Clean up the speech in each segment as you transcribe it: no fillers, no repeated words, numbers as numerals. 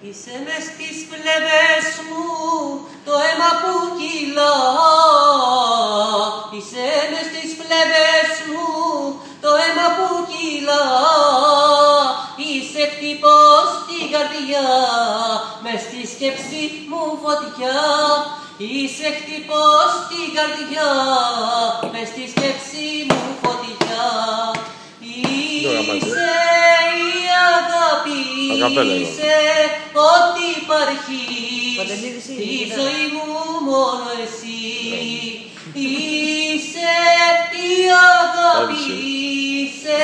Είσαι μες στις φλέβες μου το αίμα που κυλά. Είσαι μες στις φλέβες μου το αίμα που κυλά. Είσαι χτυπός στην καρδιά μες στη σκέψη μου φωτιά. Είσαι χτυπός στην καρδιά μες στη σκέψη μου φωτιά. Είσαι η αγάπη, είσαι ό,τι υπάρχει στη ζωή μου μόνο εσύ. Είσαι η αγάπη, είσαι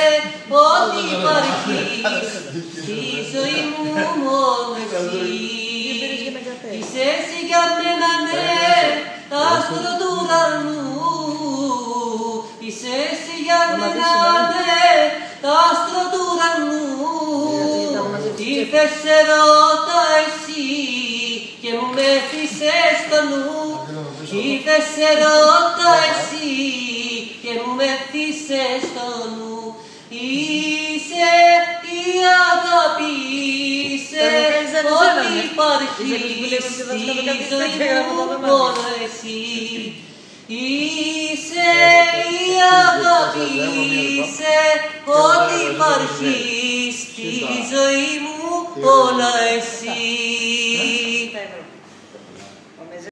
ό,τι υπάρχει στη ζωή μου μόνο εσύ. Είσαι εσύ για μένα, ναι, τ' άστρο του ουρανού. Είσαι εσύ για μένα, ναι, τ' άστρο του ουρανού. Ήρθες ερώτα εσύ και μου μέθησες στο νου. Ήρθες ερώτα εσύ και μου μέθησες στο νου. Είσαι η αγάπη, είσαι ό,τι υπάρχει στη ζωή μου μόνο εσύ. Είσαι η αγάπη, είσαι ό,τι υπάρχει στη ζωή μου μόνο εσύ.